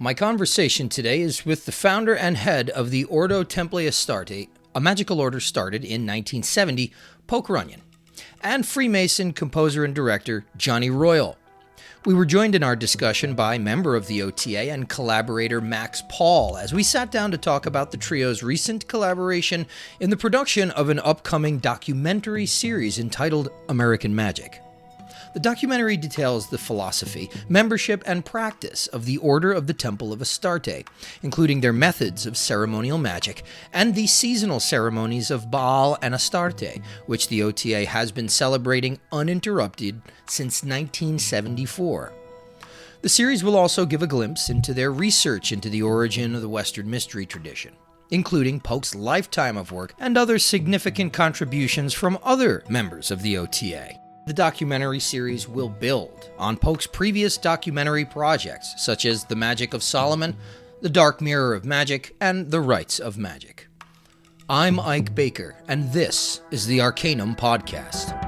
My conversation today is with the founder and head of the Ordo Temple Astarte, a magical order started in 1970, Poke Runyon, and Freemason composer and director Johnny Royal. We were joined in our discussion by member of the OTAA and collaborator Max Paul as we sat down to talk about the trio's recent collaboration in the production of an upcoming documentary series entitled American Magic. The documentary details the philosophy, membership, and practice of the Order of the Temple of Astarte, including their methods of ceremonial magic and the seasonal ceremonies of Baal and Astarte, which the OTAA has been celebrating uninterrupted since 1974. The series will also give a glimpse into their research into the origin of the Western mystery tradition, including Poke's lifetime of work and other significant contributions from other members of the OTAA. The documentary series will build on Poke's previous documentary projects, such as The Magic of Solomon, The Dark Mirror of Magic, and The Rites of Magic. I'm Ike Baker, and this is the Arcanum Podcast.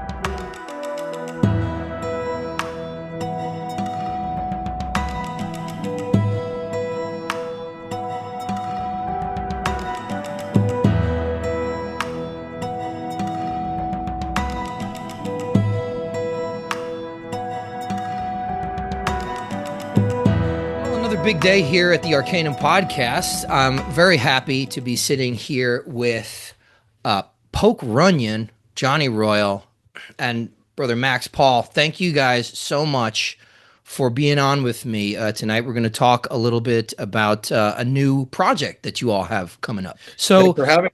Big day here at the Arcanum Podcast. I'm very happy to be sitting here with Poke Runyon, Johnny Royal, and Brother Max Paul. Thank you guys so much for being on with me tonight. We're going to talk a little bit about a new project that you all have coming up. So, thanks for having me.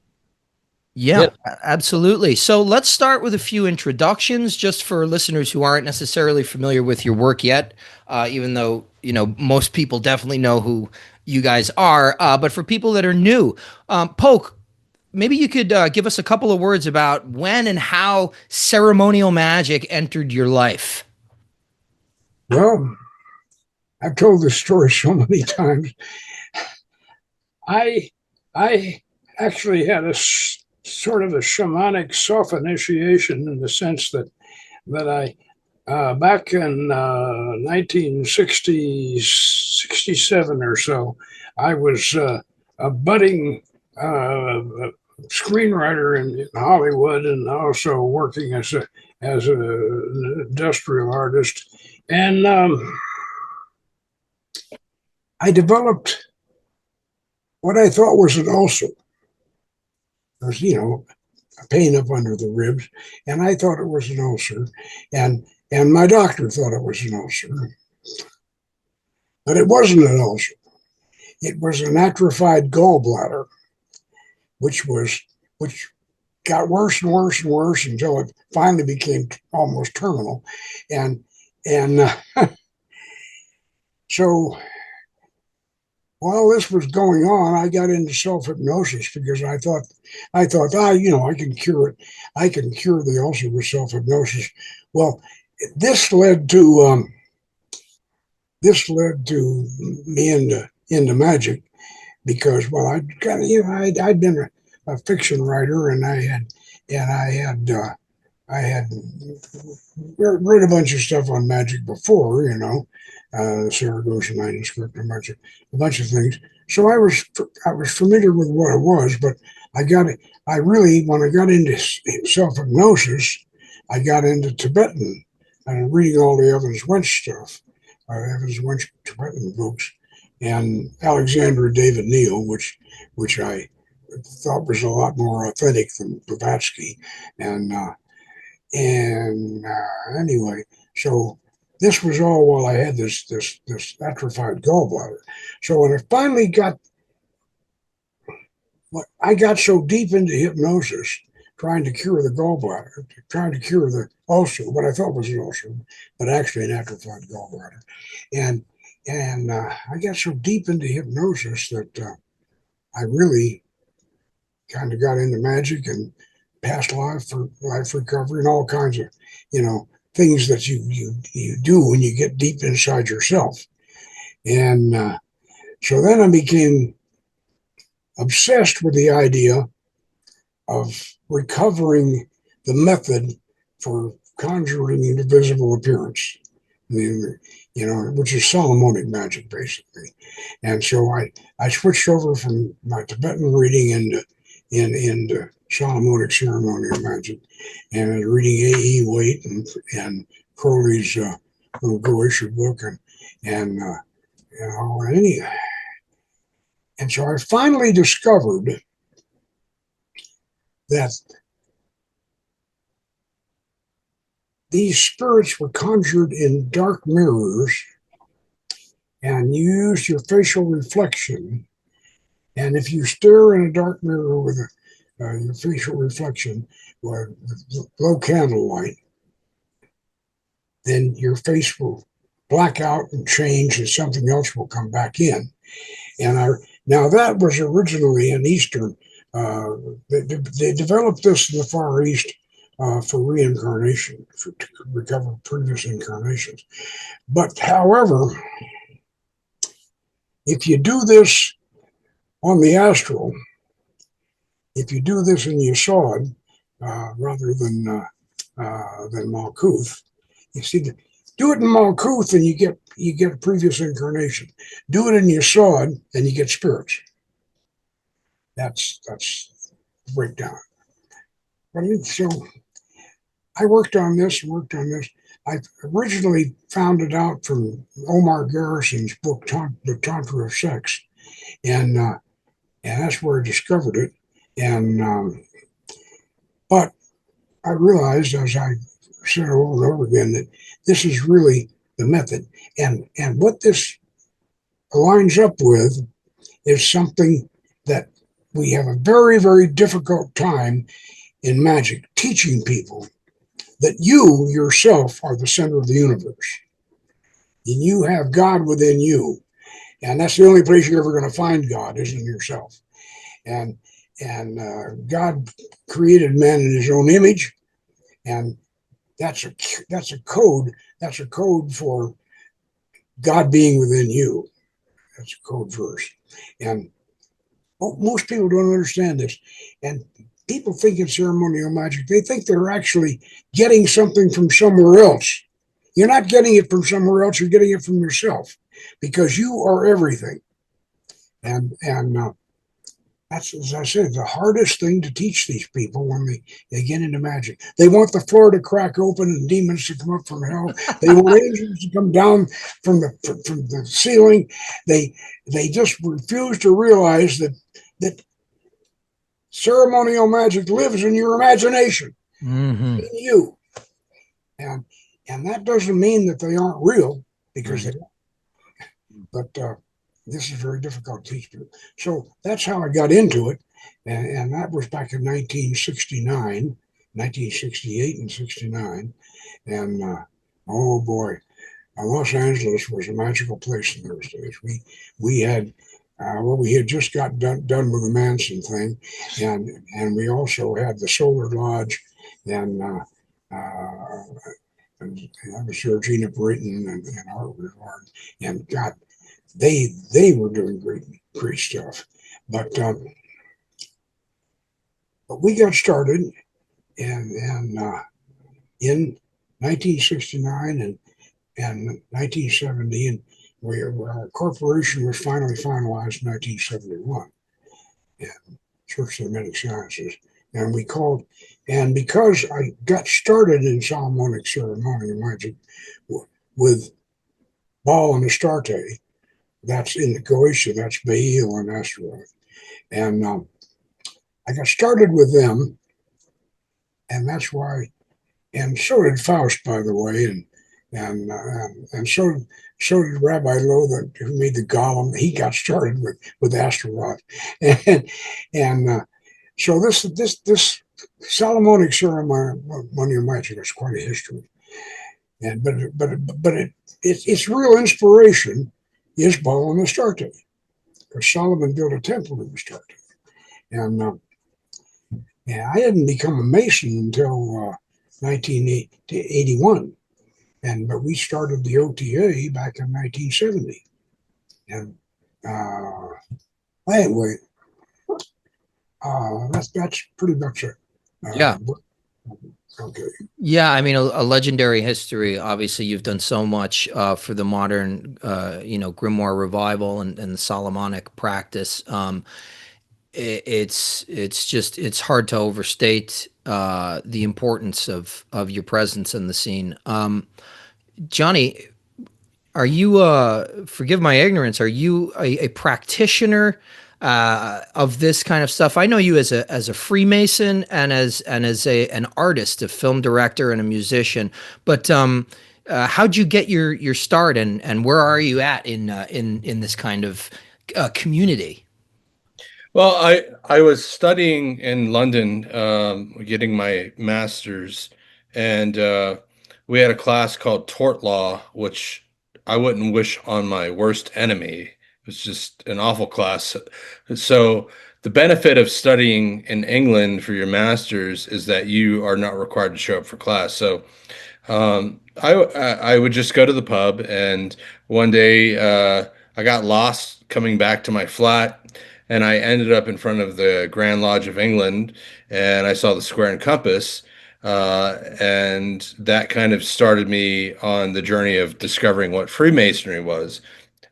Yeah, absolutely. So let's start with a few introductions just for listeners who aren't necessarily familiar with your work yet, even though, you know, most people definitely know who you guys are. But for people that are new, Poke, maybe you could give us a couple of words about when and how ceremonial magic entered your life. Well, I've told this story so many times. I actually had a sort of a shamanic self-initiation in the sense that I back in 1967 or so, I was a budding screenwriter in Hollywood and also working as an industrial artist, and I developed what I thought was an ulcer. There's, you know, a pain up under the ribs, and I thought it was an ulcer, and my doctor thought it was an ulcer, but it wasn't an ulcer. It was an atrophied gallbladder, which got worse and worse and worse until it finally became almost terminal, and so. While this was going on, I got into self-hypnosis because I thought, you know, I can cure it. I can cure the ulcer with self-hypnosis. Well, this led to me into magic because, well, I'd kind of, you know, I'd been a fiction writer, and I had read a bunch of stuff on magic before, you know. Saragossa manuscript, a bunch of things. So I was familiar with what it was, but when I got into self-hypnosis, I got into Tibetan and reading all the Evans Wentz stuff, Evans Wentz Tibetan books, and Alexander David Neal, which I thought was a lot more authentic than Blavatsky, and anyway, so. This was all while I had this atrophied gallbladder. So when it finally I got so deep into hypnosis, trying to cure the gallbladder, trying to cure the ulcer, what I thought was an ulcer, but actually an atrophied gallbladder. And I got so deep into hypnosis that I really kind of got into magic and past life recovery and all kinds of, you know, things that you do when you get deep inside yourself. And so then I became obsessed with the idea of recovering the method for conjuring an invisible appearance. You which is Solomonic magic basically. And so I switched over from my Tibetan reading into Solomonic ceremonial magic, and I was reading A.E. Waite and Crowley's little Goetia book, and and so I finally discovered that these spirits were conjured in dark mirrors, and you used your facial reflection. And if you stare in a dark mirror with your facial reflection with low candlelight, then your face will black out and change, and something else will come back in. And now that was originally an Eastern. They developed this in the Far East for reincarnation, to recover previous incarnations. But however, if you do this on the astral, if you do this in Yesod rather than Malkuth, you see, do it in Malkuth and you get a previous incarnation. Do it in Yesod and you get spirits. That's the breakdown. So I worked on this. I originally found it out from Omar Garrison's book, The Tantra of Sex, and that's where I discovered it. And but I realized, as I said over and over again, that this is really the method, and what this lines up with is something that we have a very, very difficult time in magic teaching people, that you yourself are the center of the universe, and you have God within you, and that's the only place you're ever going to find God is in yourself. And God created man in His own image, and that's a code. That's a code for God being within you. That's a code verse, and most people don't understand this. And people think in ceremonial magic, they think they're actually getting something from somewhere else. You're not getting it from somewhere else. You're getting it from yourself, because you are everything. And that's, as I said, the hardest thing to teach these people when they get into magic. They want the floor to crack open and demons to come up from hell. They want angels to come down from the ceiling. They just refuse to realize that ceremonial magic lives in your imagination, in you. And that doesn't mean that they aren't real, because they don't. But this is very difficult to teach people. So that's how I got into it. And that was back in 1968 and 69. And oh boy, Los Angeles was a magical place in those days. We had we had just got done with the Manson thing, and we also had the Solar Lodge, and that was Georgina Brayton and Art Reward, and God, they were doing great stuff. But we got started, and in 1969 and 1970, and our corporation was finally finalized in 1971, and Church of the Hermetic Sciences. And we called, and because I got started in Solomonic ceremonial magic with Baal and Astarte, that's in the Goetia, that's Baal and Astaroth. And I got started with them, and that's why, and so did Faust, by the way, and so did Rabbi Lowe, who made the Golem. He got started with Astaroth, and so this Solomonic ceremonial magic is quite a history, and but its real inspiration is Baal and Astarte, because Solomon built a temple in Astarte, and I didn't become a Mason until 1981. But we started the OTAA back in 1970. And anyway, that's pretty much it. Yeah. Okay. Yeah, I mean, a legendary history. Obviously, you've done so much for the modern, grimoire revival and the Solomonic practice. It's hard to overstate the importance of your presence in the scene. Johnny, are you? Forgive my ignorance. Are you a practitioner of this kind of stuff? I know you as a Freemason and as an artist, a film director, and a musician. But how'd you get your start, and where are you at in this kind of community? Well, I was studying in London, getting my master's, and we had a class called tort law, which I wouldn't wish on my worst enemy. It was just an awful class. So the benefit of studying in England for your master's is that you are not required to show up for class. So I would just go to the pub, and one day I got lost coming back to my flat, and I ended up in front of the Grand Lodge of England, and I saw the square and compass, and that kind of started me on the journey of discovering what Freemasonry was.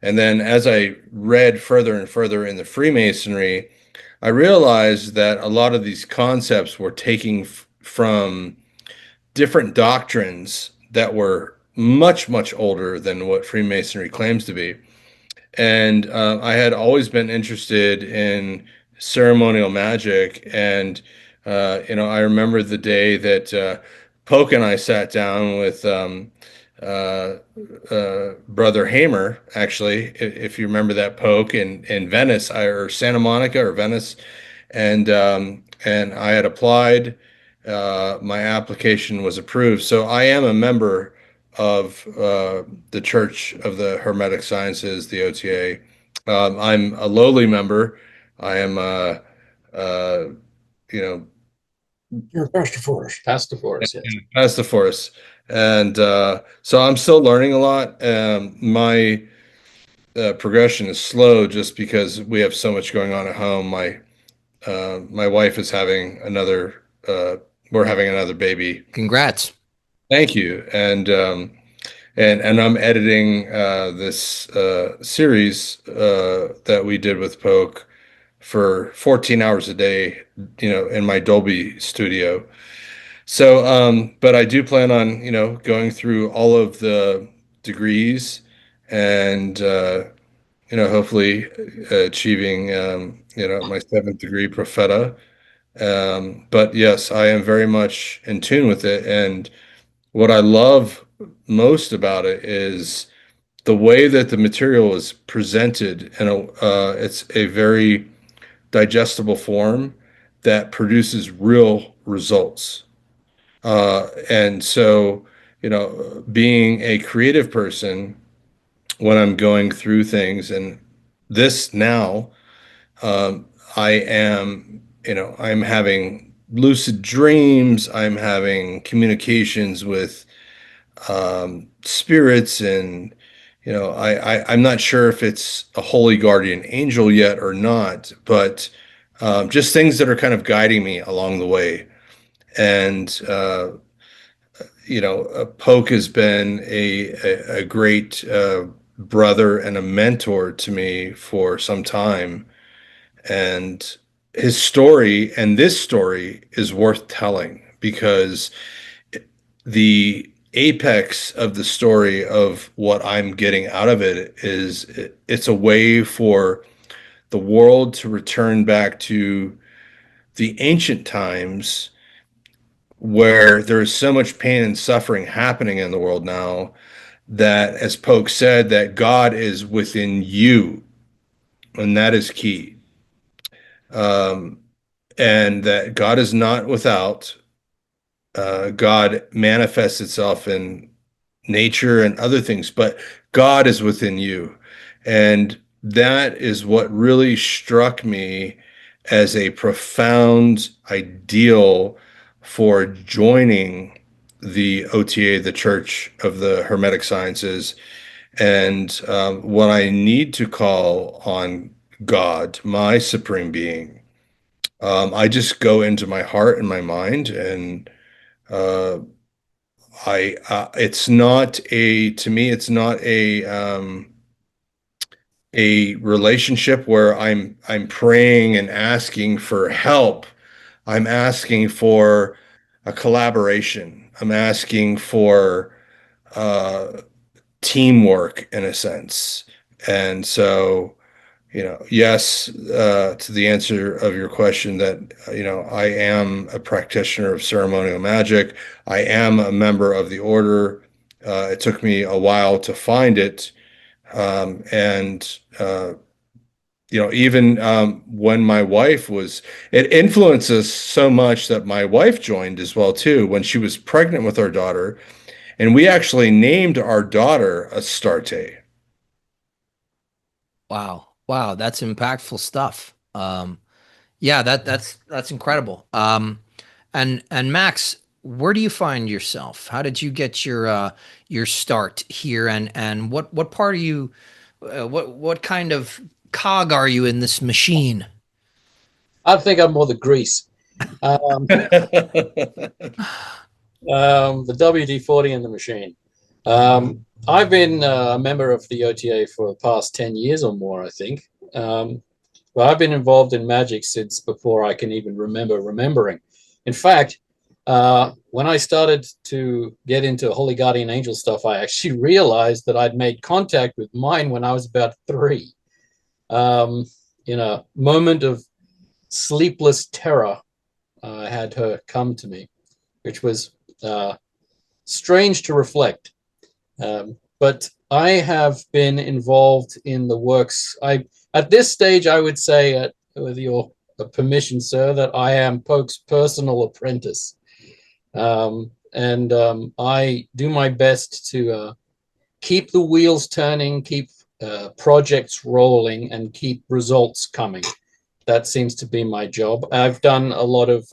And then as I read further and further in the Freemasonry, I realized that a lot of these concepts were taking from different doctrines that were much, much older than what Freemasonry claims to be. And I had always been interested in ceremonial magic. And, I remember the day that Polk and I sat down with uh, Brother Hamer, actually, if you remember that Polk in Venice, or Santa Monica or Venice. And I had applied. My application was approved. So I am a member of the Church of the Hermetic Sciences, the OTAA. I'm a lowly member. I am, uh, you know, You're a pastiforist. Pastiforus, yes. as the force, and so I'm still learning a lot. My progression is slow just because we have so much going on at home. My wife is having another. We're having another baby. Congrats. Thank you, and I'm editing this series that we did with Poke for 14 hours a day, in my Dolby studio. So, but I do plan on, going through all of the degrees and, hopefully achieving, my seventh degree profeta. But yes, I am very much in tune with it. And what I love most about it is the way that the material is presented, and it's a very digestible form that produces real results. And so, being a creative person, when I'm going through things, and this now, um, I am, I'm having lucid dreams, I'm having communications with spirits, and I'm not sure if it's a holy guardian angel yet or not, but just things that are kind of guiding me along the way. And Poke has been a great brother and a mentor to me for some time, and his story and this story is worth telling because the apex of the story of what I'm getting out of it is it's a way for the world to return back to the ancient times where there is so much pain and suffering happening in the world now, that, as Polk said, that God is within you, and that is key. Um, and that God is not without. God manifests itself in nature and other things, but God is within you. And that is what really struck me as a profound ideal for joining the OTA, the Church of the Hermetic Sciences. And when I need to call on God, my supreme being, I just go into my heart and my mind, and Uh, it's not a, to me, it's not a relationship where I'm praying and asking for help. I'm asking for a collaboration. I'm asking for uh, teamwork in a sense. And so, yes, to the answer of your question that, I am a practitioner of ceremonial magic. I am a member of the order. It took me a while to find it. And even when my wife was, it influences so much that my wife joined as well too when she was pregnant with our daughter, and we actually named our daughter Astarte. Wow. Wow, that's impactful stuff. Yeah, that's incredible. And Max, where do you find yourself? How did you get your start here, and what part are you what kind of cog are you in this machine? I think I'm more the grease. Um, the WD-40 in the machine. I've been a member of the OTA for the past 10 years or more, I think. But I've been involved in magic since before I can even remember remembering. In fact, when I started to get into Holy Guardian Angel stuff, I actually realized that I'd made contact with mine when I was about 3. In a moment of sleepless terror, I had her come to me, which was strange to reflect. But I have been involved in the works. At this stage, I would say, with your permission, sir, that I am Poke's personal apprentice. And I do my best to keep the wheels turning, keep projects rolling, and keep results coming. That seems to be my job. I've done a lot of,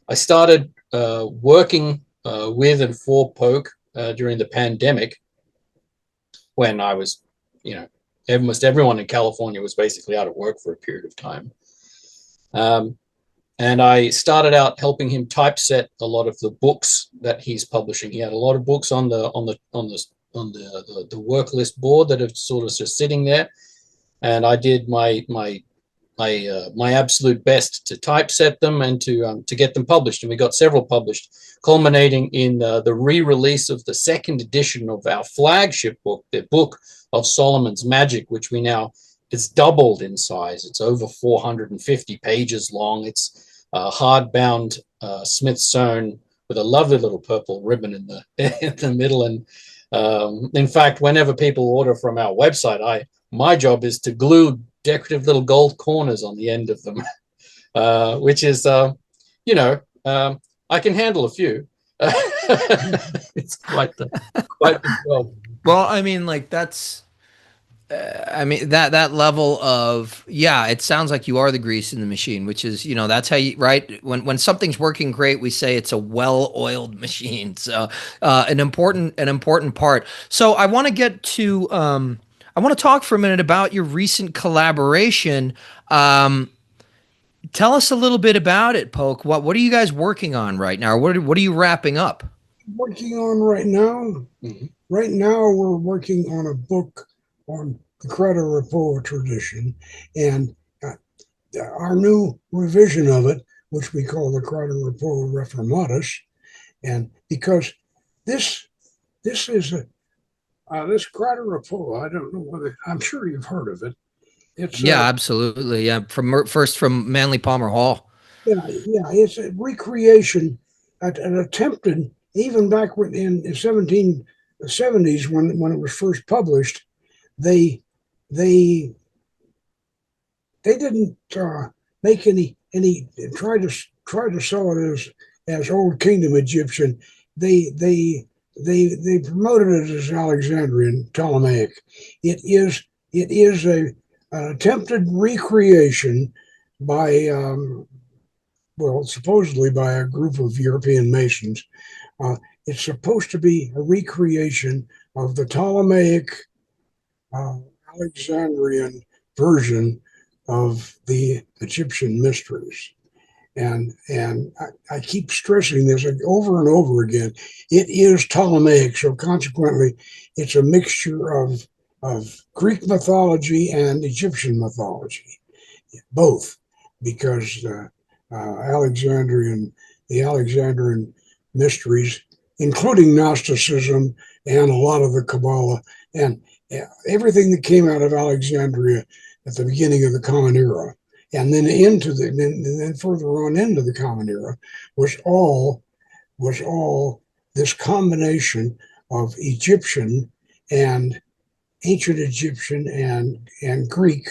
I started working with and for Poke during the pandemic, when I was, almost everyone in California was basically out of work for a period of time. And I started out helping him typeset a lot of the books that he's publishing. He had a lot of books on the work list board that are sort of just sitting there, and I did my absolute best to typeset them and to get them published. And we got several published, culminating in the re-release of the second edition of our flagship book, the Book of Solomon's Magic, which it's doubled in size. It's over 450 pages long. It's hardbound, Smith sewn, with a lovely little purple ribbon in the middle. And in fact, whenever people order from our website, my job is to glue decorative little gold corners on the end of them, which is, I can handle a few. It's quite the job. Well, I mean, like that's that level of, yeah, it sounds like you are the grease in the machine, which is, that's how you, right, when something's working great, we say it's a well-oiled machine. So an important part. So I want to get to I want to talk for a minute about your recent collaboration. Tell us a little bit about it, Poke. What are you guys working on right now? What are you wrapping up? Working on right now? Mm-hmm. Right now, we're working on a book on the Crata Repoa tradition, and our new revision of it, which we call the Crata Repoa Reformatus. And because this is this Crata Repoa, I don't know whether, I'm sure you've heard of it. It's Yeah, absolutely. Yeah, from Manly Palmer Hall. yeah, it's a recreation, an attempted, even back in the 1770s when it was first published. They didn't make any try to sell it as Old Kingdom Egyptian. They promoted it as Alexandrian Ptolemaic. It is an attempted recreation by supposedly by a group of European Masons. It's supposed to be a recreation of the Ptolemaic Alexandrian version of the Egyptian mysteries. and I keep stressing this over and over again. It is Ptolemaic, so consequently, it's a mixture of Greek mythology and Egyptian mythology, both, because the Alexandrian mysteries, including Gnosticism and a lot of the Kabbalah and everything that came out of Alexandria at the beginning of the Common Era, and then then further on into the Common Era, was all this combination of Egyptian and ancient Egyptian and Greek,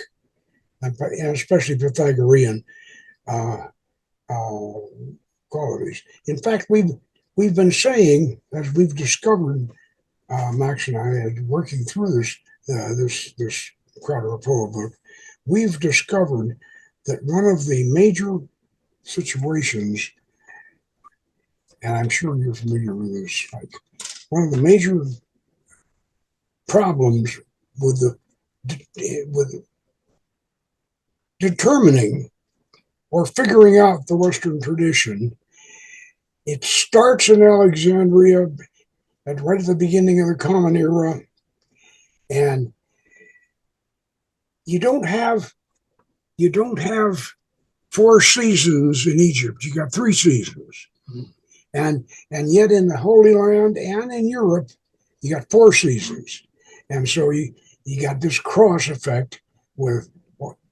and especially Pythagorean qualities. In fact, we've been saying, as we've discovered, Max and I, working through this Crata Repoa book, we've discovered that one of the major situations, and I'm sure you're familiar with this, like one of the major problems with determining or figuring out the Western tradition, it starts in Alexandria right at the beginning of the Common Era, and you don't have 4 seasons in Egypt. You got 3 seasons, and yet in the Holy Land and in Europe, you got 4 seasons, and so you got this cross effect with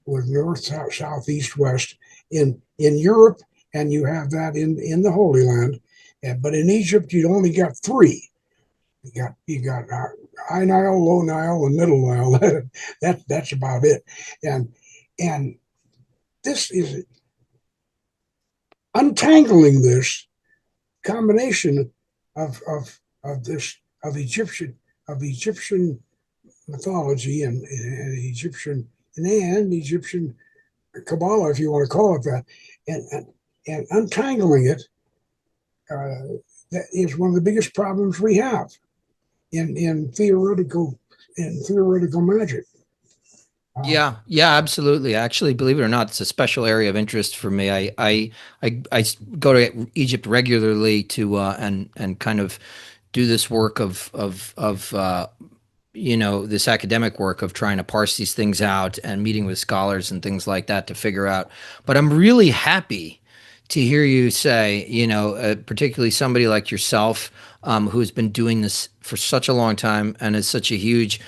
north, south, east, west in Europe, and you have that in the Holy Land, but in Egypt you only got 3. You got High Nile, Low Nile, and Middle Nile. That's about it. And this is untangling this combination of Egyptian mythology and Egyptian Kabbalah, if you want to call it that, and untangling it. That is one of the biggest problems we have in theoretical magic. Yeah, absolutely. Actually, believe it or not, it's a special area of interest for me. I go to Egypt regularly to and kind of do this work of this academic work of trying to parse these things out and meeting with scholars and things like that to figure out. But I'm really happy to hear you say, particularly somebody like yourself, who's been doing this for such a long time and is such a huge,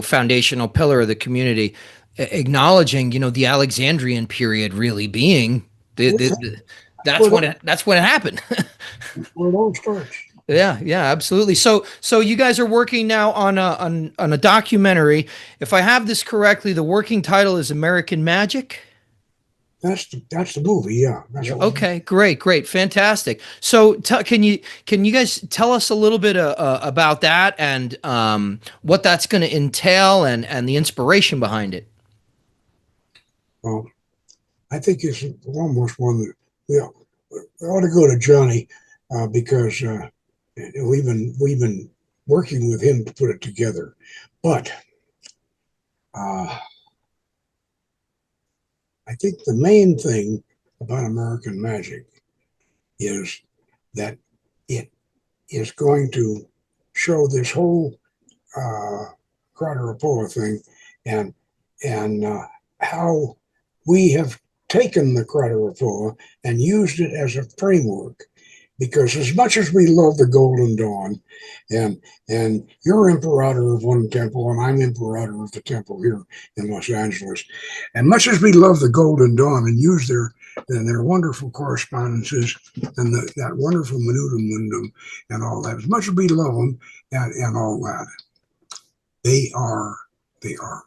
foundational pillar of the community, acknowledging, the Alexandrian period really being that's when it happened. Where it all starts. Yeah, absolutely. So you guys are working now on a documentary. If I have this correctly, the working title is American Magick. That's the movie, yeah. Okay, great, fantastic. So, can you guys tell us a little bit about that and what that's going to entail and the inspiration behind it? Well, I think it's almost one that we ought to go to Johnny because we've been working with him to put it together, but. I think the main thing about American Magick is that it is going to show this whole Crata Repoa thing and how we have taken the Crata Repoa and used it as a framework. Because as much as we love the Golden Dawn, and you're imperator of one temple, and I'm imperator of the temple here in Los Angeles, and much as we love the Golden Dawn and use their wonderful correspondences and that wonderful minutum mundum and all that, as much as we love them and all that, they are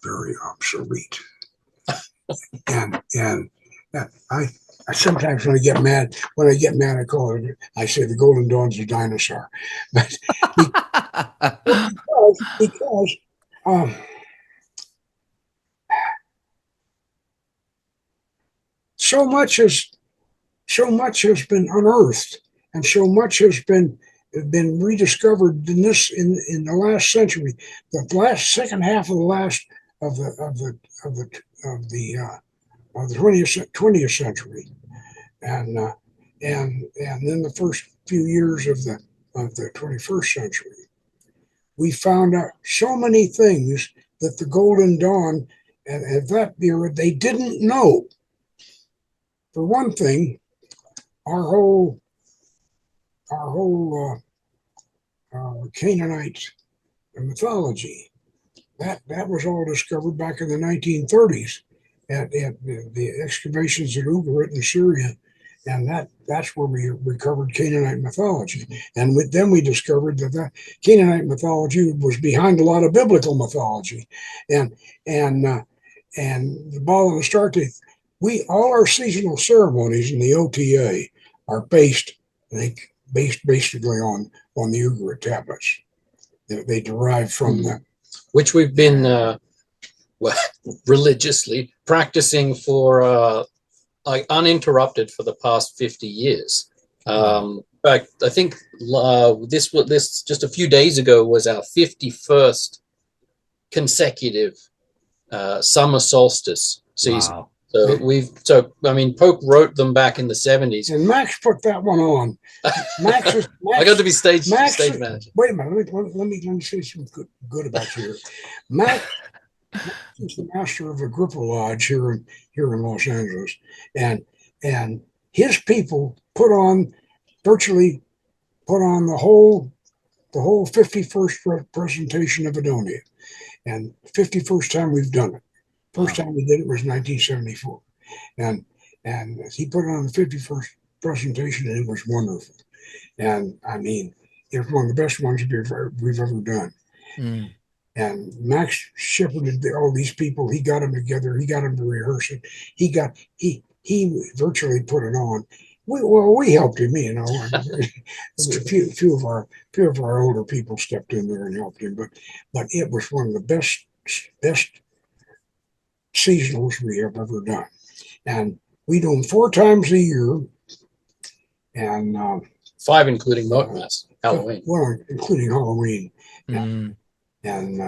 very obsolete. and I sometimes when I get mad, I say the Golden Dawn's a dinosaur, but because so much has been unearthed, and so much has been rediscovered in the last century, the second half of the 20th century, and then the first few years of the 21st century, we found out so many things that the Golden Dawn at that era they didn't know. For one thing, our whole Canaanite mythology that was all discovered back in the 1930s at the excavations at Ugarit in Syria, and that's where we recovered Canaanite mythology. And then we discovered that Canaanite mythology was behind a lot of biblical mythology, and the Baal and Astarte. All our seasonal ceremonies in the OTAA are based basically on the Ugarit tablets. They derive from them, which we've been religiously practicing for uninterrupted for the past 50 years. In fact, I think this just a few days ago was our 51st consecutive summer solstice season. Wow. So I mean, Pope wrote them back in the 70s. And Max put that one on. Max I got to be stage manager. Wait a minute. Let me say something good about you. Max is the master of Agrippa Lodge here in Los Angeles, and his people virtually put on the whole 51st presentation of Adonia, and 51st time we've done it. First time we did it was 1974, and he put it on the 51st presentation, and it was wonderful. And I mean, it was one of the best ones we've ever done. Mm. And Max shepherded all these people. He got them together. He got them to rehearse it. He virtually put it on. We helped him, you know. A few of our older people stepped in there and helped him, but it was one of the best seasonals we have ever done, and we do them 4 times a year, and 5 including Moatmas, Halloween. Well, including Halloween, Mm. and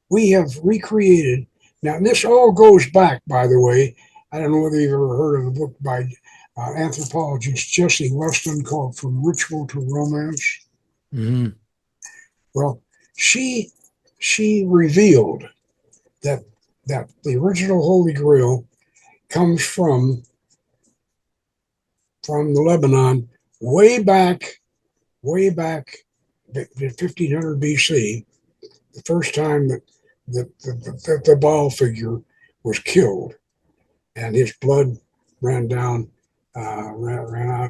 we have recreated. Now, this all goes back, by the way. I don't know whether you've ever heard of a book by anthropologist Jessie Weston called "From Ritual to Romance." Mm. Well, she revealed that the original Holy Grail comes from the Lebanon way back 1500 BC, the first time that the Baal figure was killed, and his blood ran out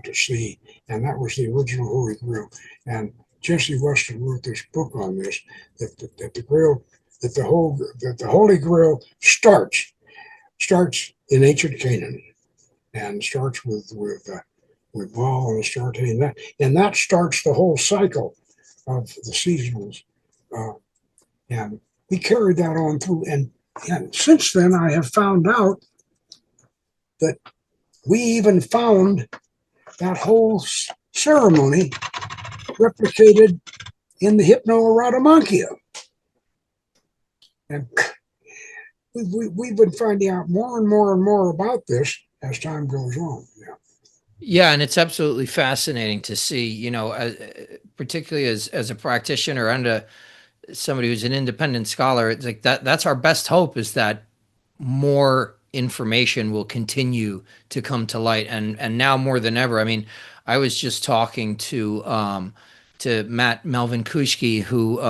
to sea, and that was the original Holy Grail. And Jessie Weston wrote this book on this, that the Holy Grail starts in ancient Canaan, and starts with Baal and Astarte, and that starts the whole cycle of the seasonals, and we carried that on through. And since then, I have found out that we even found that whole ceremony replicated in the Hypno-Erotomachia. And we've been finding out more and more and more about this as time goes on. Yeah, and it's absolutely fascinating to see, you know, particularly as a practitioner and somebody who's an independent scholar. It's like that's our best hope, is that more information will continue to come to light, and now more than ever. I mean, I was just talking to Matt Melvin Kushki, who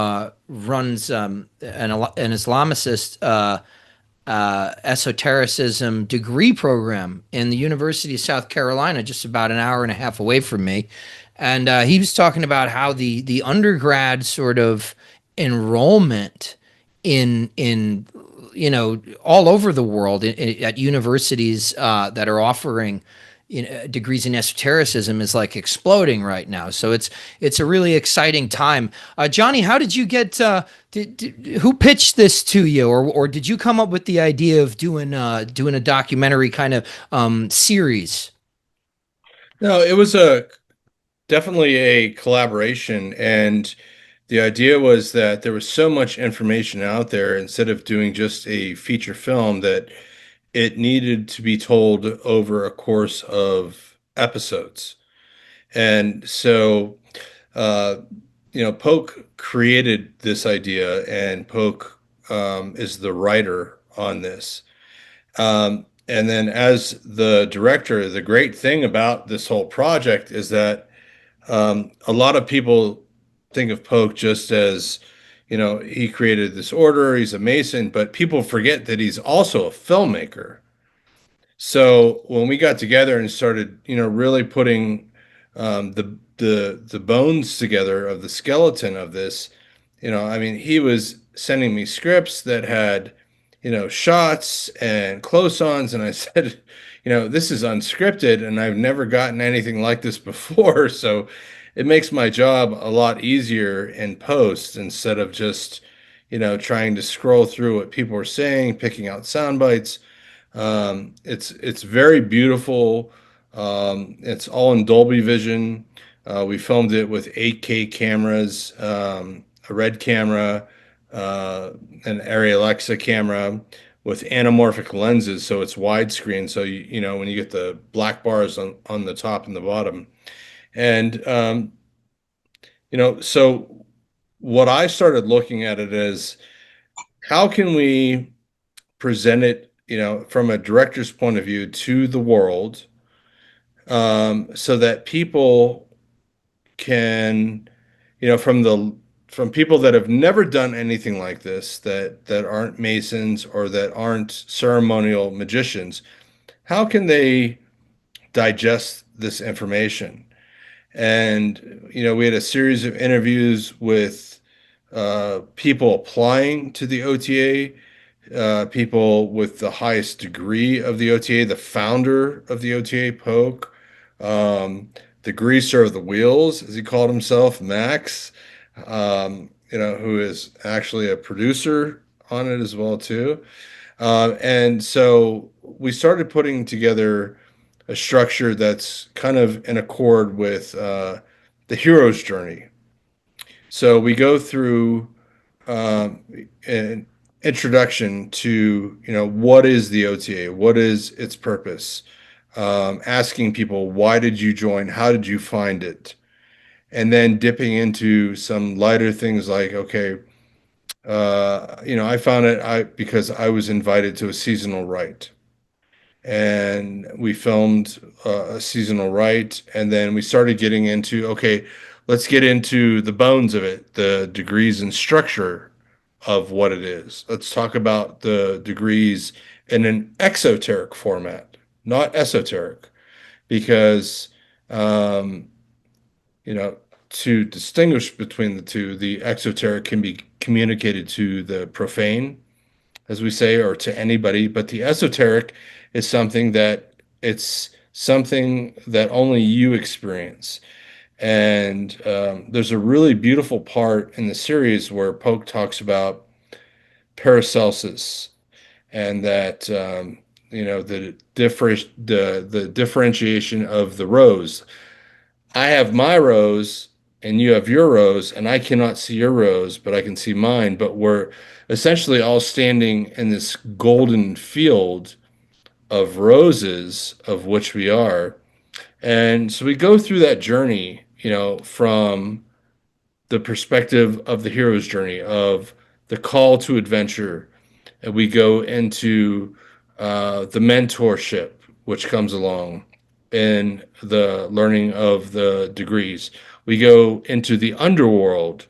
runs an Islamicist esotericism degree program in the University of South Carolina, just about an hour and a half away from me. And he was talking about how the undergrad sort of enrollment in you know, all over the world at universities that are offering degrees in esotericism is like exploding right now. So it's a really exciting time. Johnny, how did you get? Who pitched this to you, or did you come up with the idea of doing a documentary kind of series? No, it was definitely a collaboration, and the idea was that there was so much information out there. Instead of doing just a feature film, that it needed to be told over a course of episodes. And so, uh, Polk created this idea, and Polk is the writer on this. And then, as the director, the great thing about this whole project is that a lot of people think of Polk just as, he created this order, he's a Mason, but people forget that he's also a filmmaker. So when we got together and started, really putting the bones together of the skeleton of this, I mean, he was sending me scripts that had, shots and close-ons, and I said, this is unscripted, and I've never gotten anything like this before, so it makes my job a lot easier in post instead of just, trying to scroll through what people are saying, picking out sound bites. It's very beautiful. It's all in Dolby Vision. We filmed it with 8K cameras, a Red camera, an Arri Alexa camera with anamorphic lenses, so it's widescreen. So when you get the black bars on the top and the bottom, and so what I started looking at it as, how can we present it, from a director's point of view to the world, so that people can, from people that have never done anything like this, that aren't Masons or that aren't ceremonial magicians, how can they digest this information? And we had a series of interviews with people applying to the OTA, people with the highest degree of the OTA, the founder of the OTA, Polk, the greaser of the wheels, as he called himself, Max, who is actually a producer on it as well too. And so we started putting together a structure that's kind of in accord with the hero's journey. So we go through an introduction to, what is the OTA? What is its purpose? Asking people, why did you join? How did you find it? And then dipping into some lighter things like, okay, I found it because I was invited to a seasonal rite. And we filmed a seasonal rite, and then we started getting into, okay, let's get into the bones of it, the degrees and structure of what it is. Let's talk about the degrees in an exoteric format, not esoteric, because um, to distinguish between the two, the exoteric can be communicated to the profane, as we say, or to anybody, but the esoteric is something that only you experience. And there's a really beautiful part in the series where Polk talks about Paracelsus, and that the differentiation of the rose. I have my rose and you have your rose, and I cannot see your rose, but I can see mine. But we're essentially all standing in this golden field of roses, of which we are. And so we go through that journey, from the perspective of the hero's journey, of the call to adventure. And we go into the mentorship, which comes along in the learning of the degrees. We go into the underworld,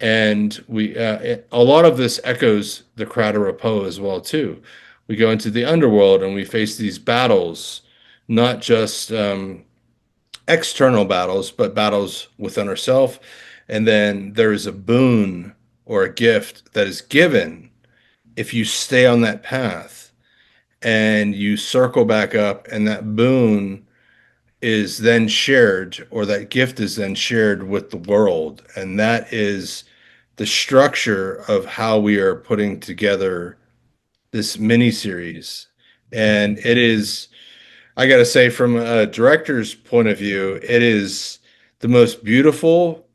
and a lot of this echoes the Crata Repoa as well too. We go into the underworld and we face these battles, not just external battles, but battles within ourselves. And then there is a boon or a gift that is given if you stay on that path and you circle back up, and that boon is then shared, or that gift is then shared with the world. And that is the structure of how we are putting together this mini series. And it is, I got to say, from a director's point of view, it is the most beautiful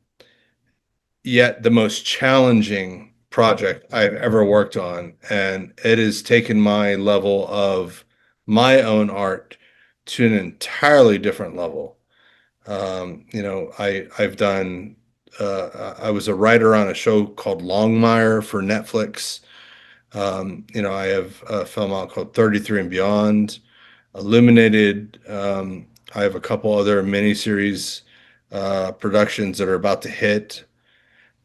yet the most challenging project I've ever worked on. And it has taken my level of my own art to an entirely different level. I've done, I was a writer on a show called Longmire for Netflix. I have a film out called 33 and Beyond, Illuminated. I have a couple other miniseries productions that are about to hit.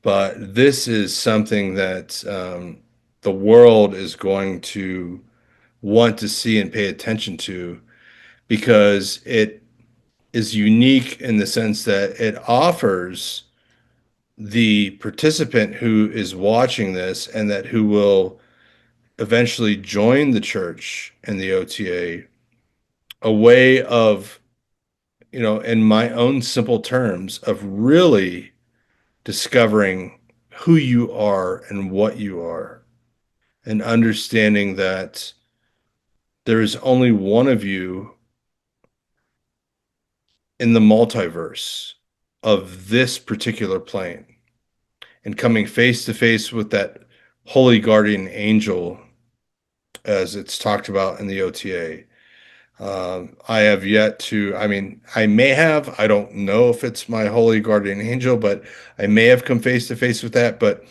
But this is something that the world is going to want to see and pay attention to because it is unique in the sense that it offers the participant who is watching this and that who will eventually join the church and the OTA a way of, in my own simple terms, of really discovering who you are and what you are, and understanding that there is only one of you in the multiverse of this particular plane, and coming face to face with that holy guardian angel as it's talked about in the OTA. I have yet to, I mean, I don't know if it's my holy guardian angel, but I may have come face to face with that. But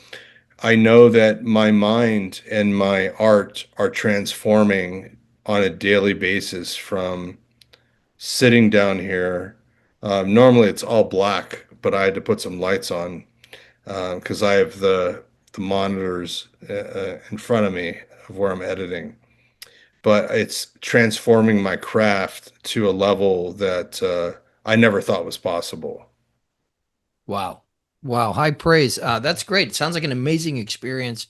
I know that my mind and my art are transforming on a daily basis from sitting down here. Normally it's all black, but I had to put some lights on because I have the monitors in front of me of where I'm editing. But it's transforming my craft to a level that I never thought was possible. Wow. Wow. High praise. That's great. It sounds like an amazing experience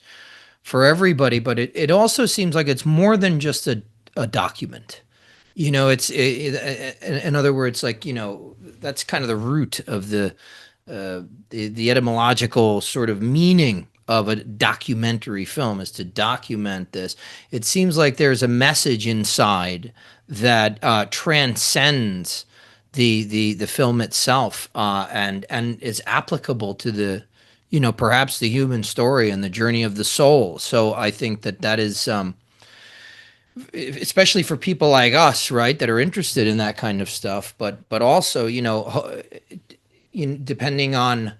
for everybody, but it also seems like it's more than just a document. In other words, like, that's kind of the root of the etymological sort of meaning of a documentary film, is to document this. It seems like there's a message inside that transcends the film itself, and is applicable to perhaps the human story and the journey of the soul. So I think that is, especially for people like us, right, that are interested in that kind of stuff, but also, depending on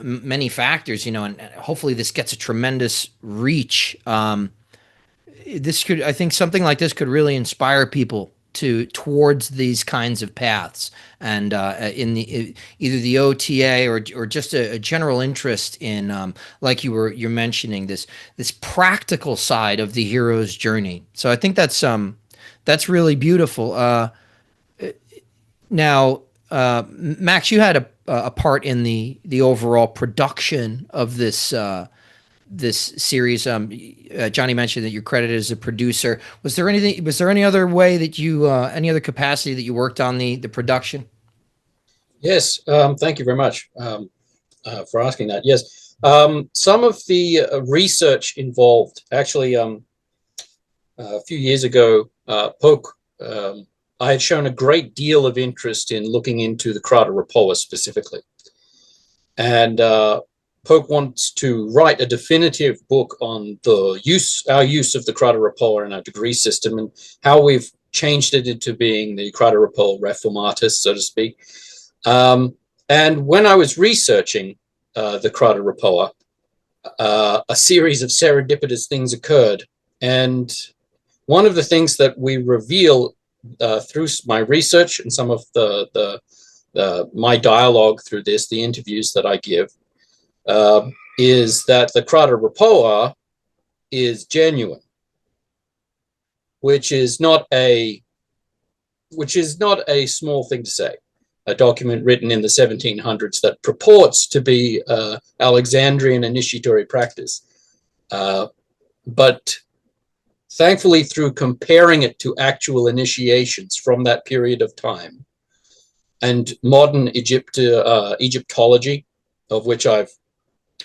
many factors, and hopefully this gets a tremendous reach. I think something like this could really inspire people towards these kinds of paths, and in either the OTA or just a general interest in, like you're mentioning, this practical side of the hero's journey. So I think that's really beautiful. Now, Max, you had a part in the overall production of this series. Johnny mentioned that you're credited as a producer. Was there any other way that any other capacity that you worked on the production? Yes, thank you very much for asking that. Yes, some of the research involved, actually, a few years ago, Poke, I had shown a great deal of interest in looking into the Crata Repoa specifically. And Poke wants to write a definitive book on our use of the Crata Repoa in our degree system, and how we've changed it into being the Crata Repoa Reformatus, so to speak. And when I was researching the Crata Repoa, a series of serendipitous things occurred. And one of the things that we reveal through my research and some of my dialogue through this, the interviews that I give, is that the Crata Repoa is genuine, which is not a small thing to say. A document written in the 1700s that purports to be Alexandrian initiatory practice, but thankfully, through comparing it to actual initiations from that period of time and modern Egyptology, of which I've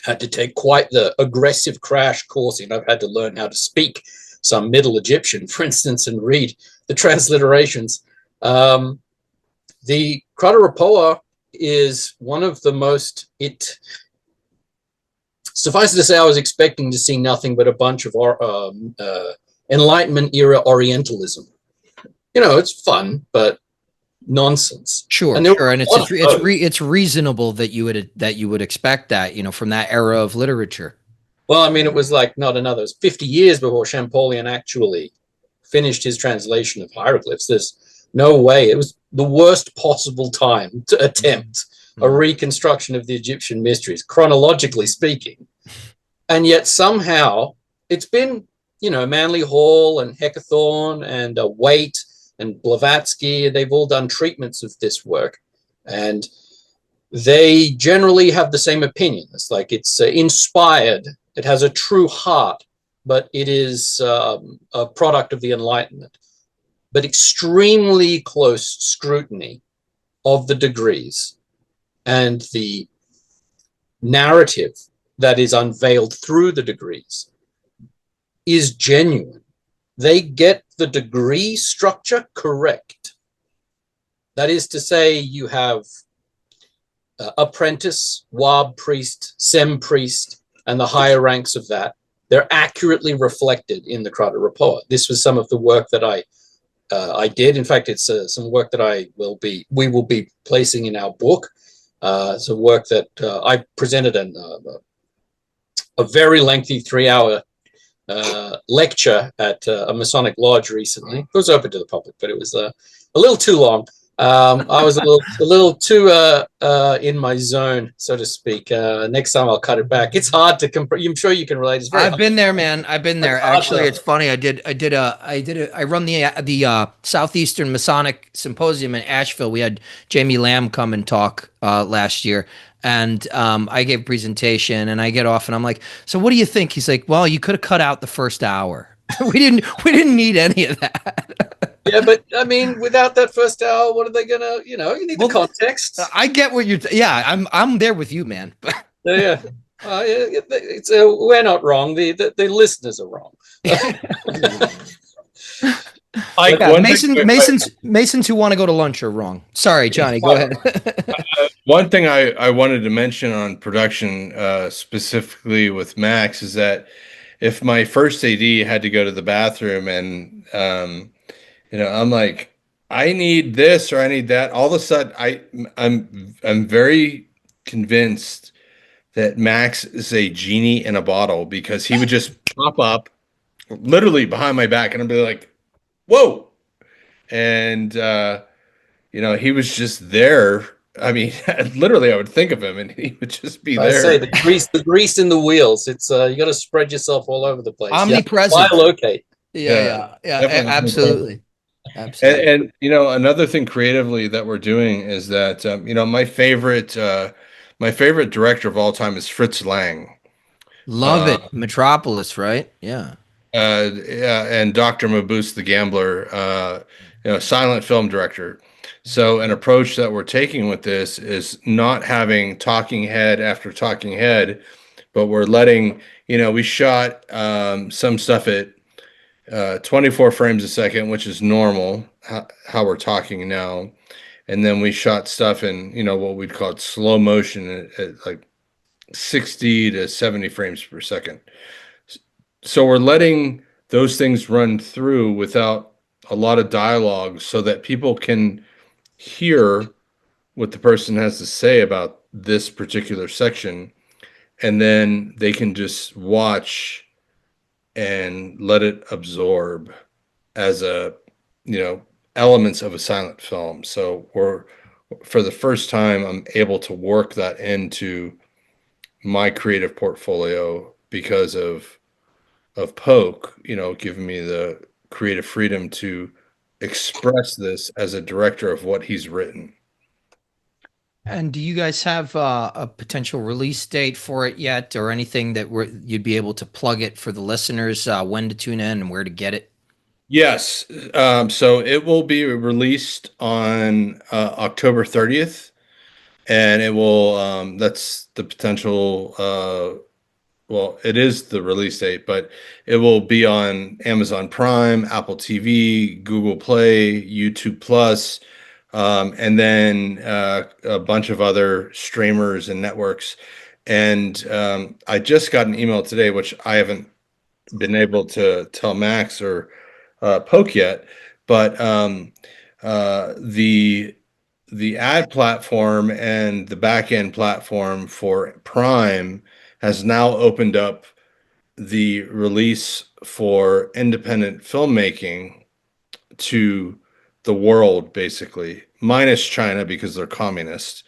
had to take quite the aggressive crash course in. I've had to learn how to speak some Middle Egyptian, for instance, and read the transliterations. The Crata Repoa is one of the most, suffice it to say, I was expecting to see nothing but a bunch of Enlightenment era Orientalism. You know, it's fun, but nonsense. Sure, And there sure, were and a lot of those. it's reasonable that you would expect that, you know, from that era of literature. Well, I mean, it was like not another. It was 50 years before Champollion actually finished his translation of hieroglyphs. There's no way. It was the worst possible time to attempt a reconstruction of the Egyptian mysteries, chronologically speaking. And yet somehow it's been, you know, Manly Hall and Heckathorn and Waite and Blavatsky. They've all done treatments of this work. And they generally have the same opinion. It's like it's inspired. It has a true heart, but it is a product of the Enlightenment. But extremely close scrutiny of the degrees and the narrative that is unveiled through the degrees is genuine. They get the degree structure correct. That is to say, you have apprentice, wab priest, sem priest, and the higher ranks of that. They're accurately reflected in the Crata Repoa. This was some of the work that I did. In fact, it's some work that we will be placing in our book. It's a work that I presented a very lengthy 3-hour lecture at a Masonic lodge recently. It was open to the public, but it was a little too long. I was a little too in my zone, so to speak. Next time I'll cut it back. It's hard to compare. I'm sure you can relate. It's very I've hard. been there, man. I've been there. Actually, it's funny. I run the Southeastern Masonic Symposium in Asheville. We had Jamie Lamb come and talk last year, and I gave a presentation, and I get off, and I'm like, "So what do you think?" He's like, "Well, you could have cut out the first hour. We didn't need any of that." Yeah, but I mean, without that first hour, what are they gonna? You know, you need the context. I get what you're. Yeah, I'm there with you, man. Yeah, it's we're not wrong. The listeners are wrong. Like yeah, Masons who want to go to lunch are wrong. Sorry, Johnny. Go ahead. One thing I wanted to mention on production, specifically with Max, is that if my first AD had to go to the bathroom and you know, I'm like, I need this or I need that. All of a sudden, I'm very convinced that Max is a genie in a bottle, because he would just pop up literally behind my back and I'd be like, whoa. And you know, he was just there. I mean, literally I would think of him and he would just be I there. say the grease in the wheels. It's you got to spread yourself all over the place. Omnipresent. Locate. Yeah, absolutely. Absolutely. And you know, another thing creatively that we're doing is that you know, my favorite director of all time is Fritz Lang. Love it. Metropolis, right? Yeah. Yeah, and Dr. Mabuse the Gambler, you know, silent film director. So an approach that we're taking with this is not having talking head after talking head, but we're letting, you know, we shot some stuff at 24 frames a second, which is normal, how we're talking now. And then we shot stuff in, you know, what we'd call slow motion at like 60 to 70 frames per second. So we're letting those things run through without a lot of dialogue so that people can hear what the person has to say about this particular section, and then they can just watch and let it absorb as a, you know, elements of a silent film. So for the first time, I'm able to work that into my creative portfolio because of Poke, you know, giving me the creative freedom to express this as a director of what he's written. And do you guys have a potential release date for it yet, or anything that you'd be able to plug it for the listeners, when to tune in and where to get it? Yes. So it will be released on October 30th, and it will, that's the potential, well, it is the release date, but it will be on Amazon Prime, Apple TV, Google Play, YouTube Plus, and then a bunch of other streamers and networks. And I just got an email today, which I haven't been able to tell Max or Poke yet, but the ad platform and the back end platform for Prime has now opened up the release for independent filmmaking to the world, basically, minus China because they're communist,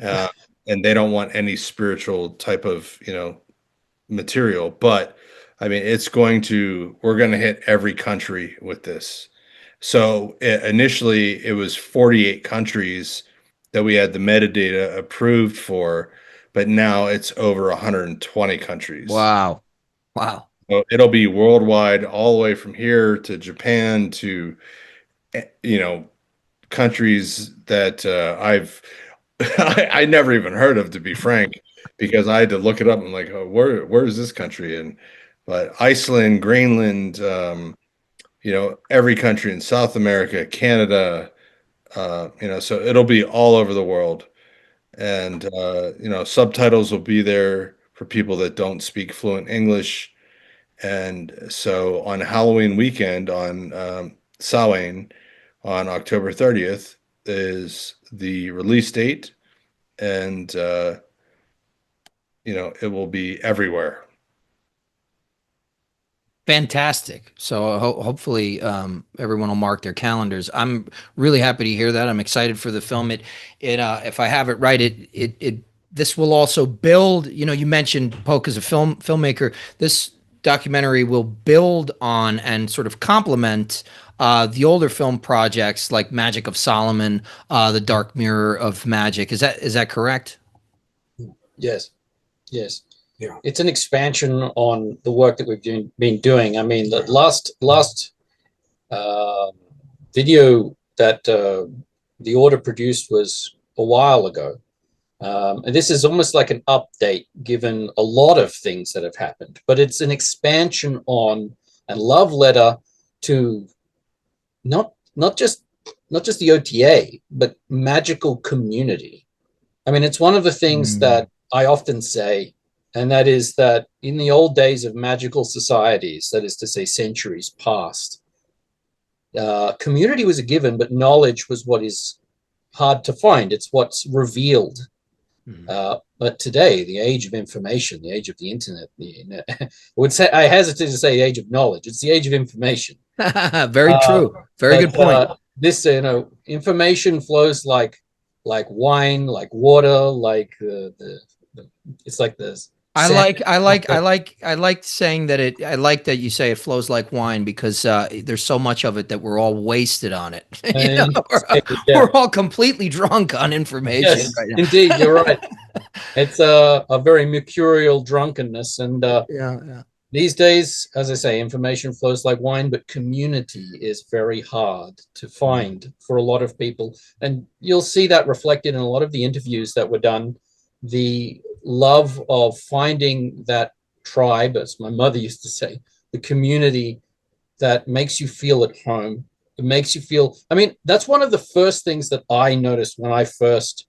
uh, and they don't want any spiritual type of material. But I mean, we're going to hit every country with this. So initially, it was 48 countries that we had the metadata approved for, but now it's over 120 countries. Wow. Wow. So it'll be worldwide, all the way from here to Japan to, countries that I never even heard of, to be frank, because I had to look it up. I'm like, oh, where is this country? But Iceland, Greenland, every country in South America, Canada, so it'll be all over the world. And, subtitles will be there for people that don't speak fluent English. And so on Halloween weekend on Samhain on October 30th is the release date. And, it will be everywhere. Fantastic. So hopefully everyone will mark their calendars. I'm really happy to hear that. I'm excited for the film. If I have it right, this will also build. You mentioned Poke as a filmmaker. This documentary will build on and sort of complement the older film projects like Magick of Solomon, The Dark Mirror of Magick. Is that correct? Yes. Yes. Yeah. It's an expansion on the work that we've been doing. I mean, the last video that the Order produced was a while ago. And this is almost like an update, given a lot of things that have happened. But it's an expansion on and love letter to not just the OTA, but magical community. I mean, it's one of the things that I often say, and that is that in the old days of magical societies, that is to say centuries past, community was a given, but knowledge was what is hard to find. It's what's revealed. But today, the age of information, the age of the internet, I hesitate to say the age of knowledge. It's the age of information. Very true. Very good point. This, information flows like wine, like water, like it's like this. I like saying that I like that you say it flows like wine, because there's so much of it that we're all wasted on it. We're all completely drunk on information. Yes, right now. Indeed, you're right. It's a very mercurial drunkenness, and these days, as I say, information flows like wine, but community is very hard to find for a lot of people, and you'll see that reflected in a lot of the interviews that were done. The love of finding that tribe, as my mother used to say, the community that makes you feel at home. It makes you feel, I mean, that's one of the first things that I noticed when I first,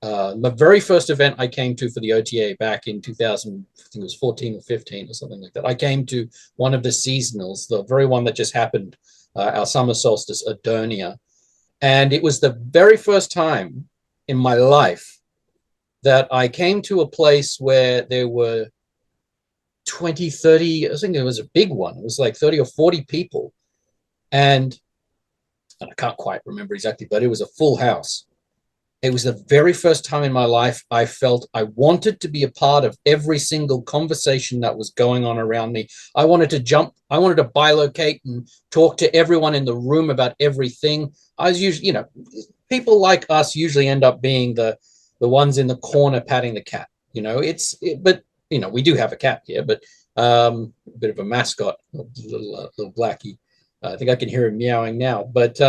the very first event I came to for the OTA back in 2000, I think it was 14 or 15 or something like that. I came to one of the seasonals, the very one that just happened, our summer solstice, Adonia. And it was the very first time in my life that I came to a place where there were 20, 30, I think it was a big one. It was like 30 or 40 people. And I can't quite remember exactly, but it was a full house. It was the very first time in my life I felt I wanted to be a part of every single conversation that was going on around me. I wanted to bilocate and talk to everyone in the room about everything. I was usually, people like us usually end up being the ones in the corner patting the cat, but we do have a cat here, but a bit of a mascot, a little blackie. I think I can hear him meowing now, but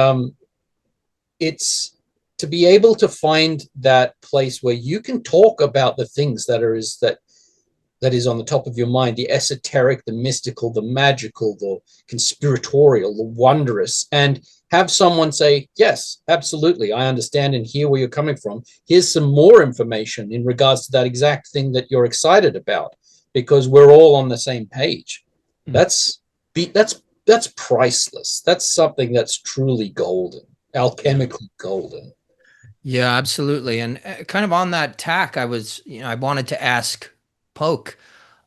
it's to be able to find that place where you can talk about the things that is on the top of your mind, the esoteric, the mystical, the magical, the conspiratorial, the wondrous, and have someone say, yes, absolutely, I understand and hear where you're coming from. Here's some more information in regards to that exact thing that you're excited about, because we're all on the same page. That's that's priceless. That's something that's truly golden, alchemically golden. Yeah, absolutely. And kind of on that tack, I wanted to ask Poke,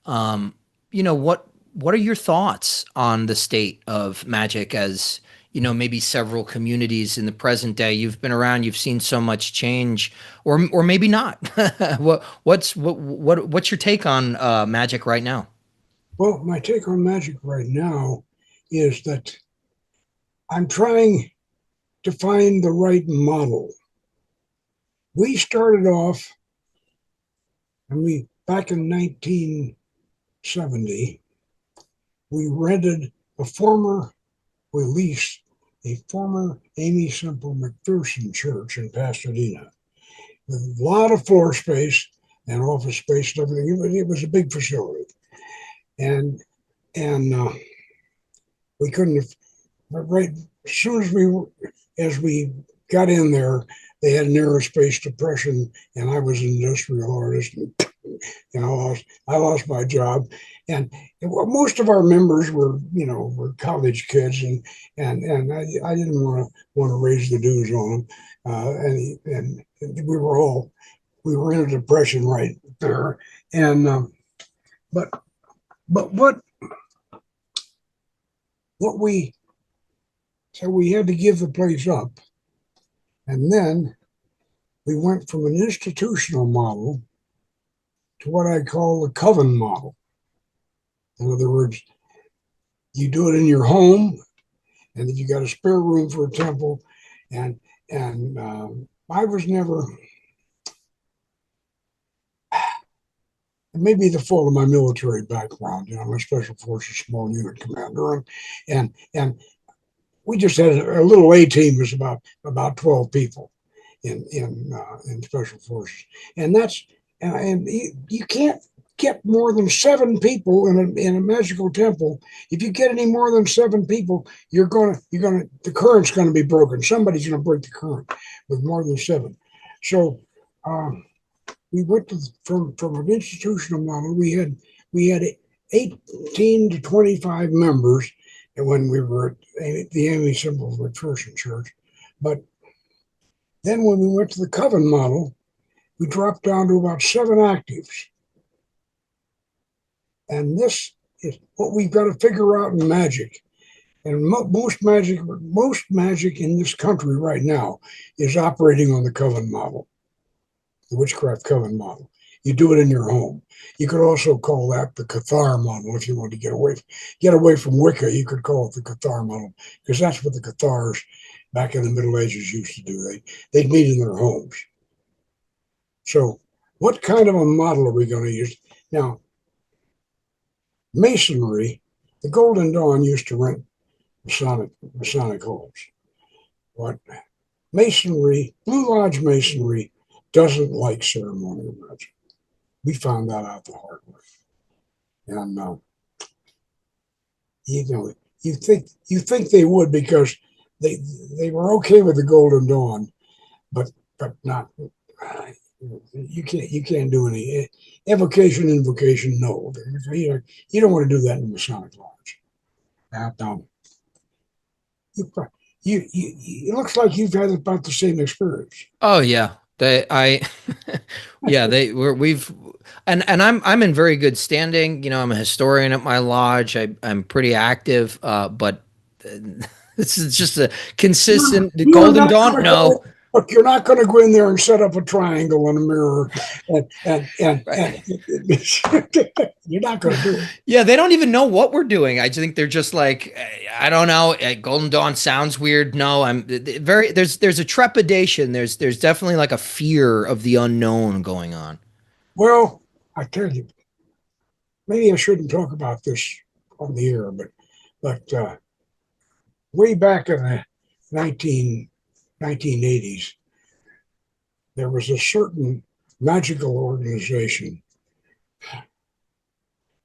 um, what are your thoughts on the state of magic as, maybe several communities in the present day? You've been around, you've seen so much change, or maybe not. What's your take on magic right now? Well, my take on magic right now is that I'm trying to find the right model. We started off, back in 1970, we rented we leased a former Amy Semple McPherson church in Pasadena with a lot of floor space and office space and everything. It was a big facility. And we couldn't have, right as soon as we got in there, they had an aerospace depression, and I was an industrial artist, and I lost my job, and most of our members were college kids, and I didn't want to raise the dues on them, and we were in a depression right there, and but what we so we had to give the place up, and then we went from an institutional model to what I call the coven model. In other words, you do it in your home, and then you got a spare room for a temple, and I was never. Maybe the fault of my military background. I'm a special forces small unit commander, and we just had a little A team. Was about 12 people in special forces, and you can't get more than 7 people in a magical temple. If you get any more than 7 people, the current's gonna be broken. Somebody's gonna break the current with more than 7. So we went from an institutional model. We had 18 to 25 members when we were at the Amy Semple McPherson Church, but then when we went to the coven model, we dropped down to about 7 actives. And this is what we've got to figure out in magic. And most magic in this country right now is operating on the coven model, the witchcraft coven model. You do it in your home. You could also call that the Cathar model if you want to get away from Wicca. You could call it the Cathar model because that's what the Cathars back in the Middle Ages used to do. They'd meet in their homes. So, what kind of a model are we going to use now? Masonry, the Golden Dawn used to rent Masonic halls. What Masonry, Blue Lodge Masonry, doesn't like ceremonial magic. We found that out the hard way. And you think they would because they were okay with the Golden Dawn, but not. You can't do any evocation, invocation. No, you don't want to do that in the Masonic Lodge. It looks like you've had about the same experience. Oh yeah, yeah, we've, and I'm in very good standing. I'm a historian at my lodge. I'm pretty active, but this is just a consistent Golden Dawn. No. Look, you're not going to go in there and set up a triangle in a mirror, and you're not going to do it. Yeah, they don't even know what we're doing. I think they're just like, I don't know. Golden Dawn sounds weird. No, there's a trepidation. There's definitely like a fear of the unknown going on. Well, I tell you, maybe I shouldn't talk about this on the air, but way back in the 1980s, there was a certain magical organization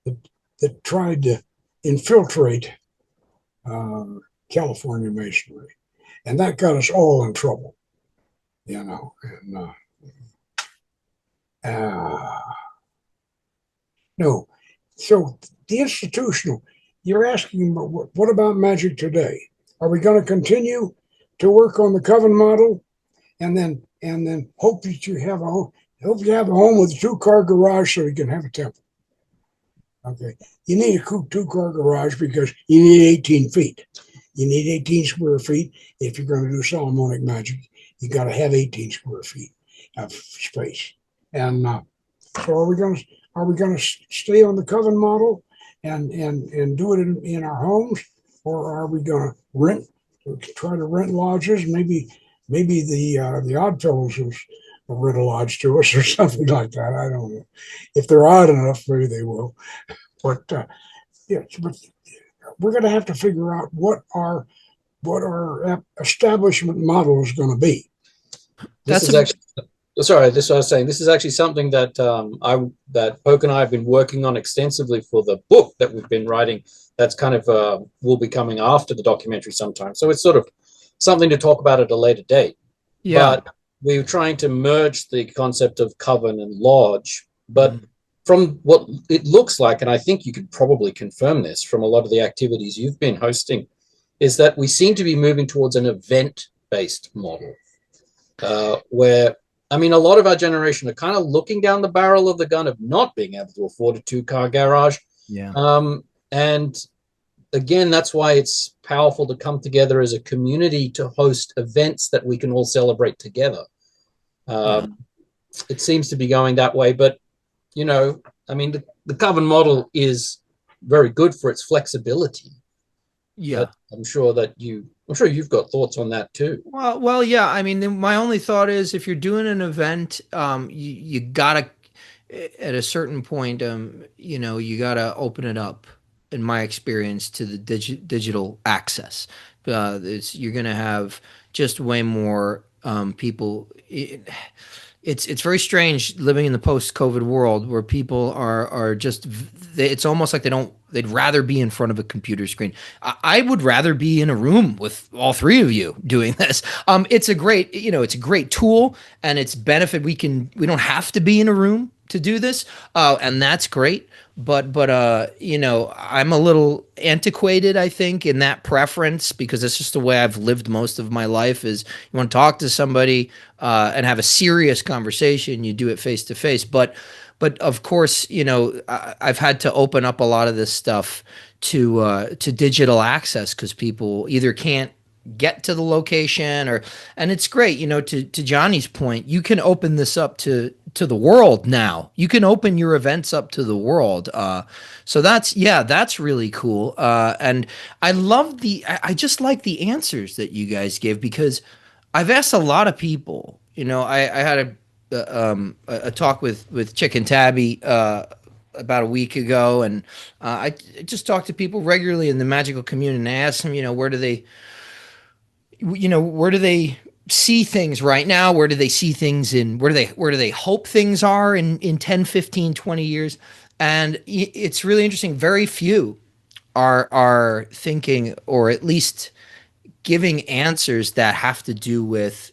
that tried to infiltrate California Masonry, and that got us all in trouble, And no, so the institutional, you're asking, what about Magick today? Are we going to continue to work on the coven model, and then hope that you have a home with a 2-car garage so you can have a temple? Okay, you need a 2-car garage because you need 18 feet. You need 18 square feet if you're going to do Solomonic magic. You got to have 18 square feet of space. And so, are we going to stay on the coven model and do it in our homes, or are we going to try to rent lodges? Maybe the Odd Fellows will rent a lodge to us or something like that. I don't know. If they're odd enough, maybe they will. But yeah, but we're going to have to figure out what our establishment model is going to be. This is actually, sorry, this I was saying. This is actually something that that Poke and I have been working on extensively for the book that we've been writing. That's kind of will be coming after the documentary sometime. So it's sort of something to talk about at a later date. Yeah. But we're trying to merge the concept of coven and lodge, but from what it looks like, and I think you could probably confirm this from a lot of the activities you've been hosting, is that we seem to be moving towards an event-based model, where, I mean, a lot of our generation are kind of looking down the barrel of the gun of not being able to afford a 2-car garage. Yeah. And again, that's why it's powerful to come together as a community to host events that we can all celebrate together. It seems to be going that way, but you know, I mean, the coven model is very good for its flexibility. Yeah. But I'm sure you've got thoughts on that too. Well, yeah. I mean, my only thought is if you're doing an event, you gotta, at a certain point, you gotta open it up. In my experience, to the digital access, you're gonna have just way more people. It's very strange living in the post-COVID world where people are just, it's almost like they'd rather be in front of a computer screen. I would rather be in a room with all 3 of you doing this. It's a great tool, and its benefit. We don't have to be in a room to do this, and that's great. But I'm a little antiquated, I think, in that preference, because it's just the way I've lived most of my life. Is you want to talk to somebody and have a serious conversation, you do it face to face. But of course, I've had to open up a lot of this stuff to digital access because people either can't get to the location and it's great, to Johnny's point, you can open this up to the world now. You can open your events up to the world. So that's really cool. And I love I just like the answers that you guys give, because I've asked a lot of people, I had a talk with Chick and Tabby, about a week ago. And I just talk to people regularly in the magical community, and I ask them, where do they see things right now? Where do they see things where do they hope things are in 10, 15, 20 years? And it's really interesting. Very few are thinking, or at least giving answers that have to do with,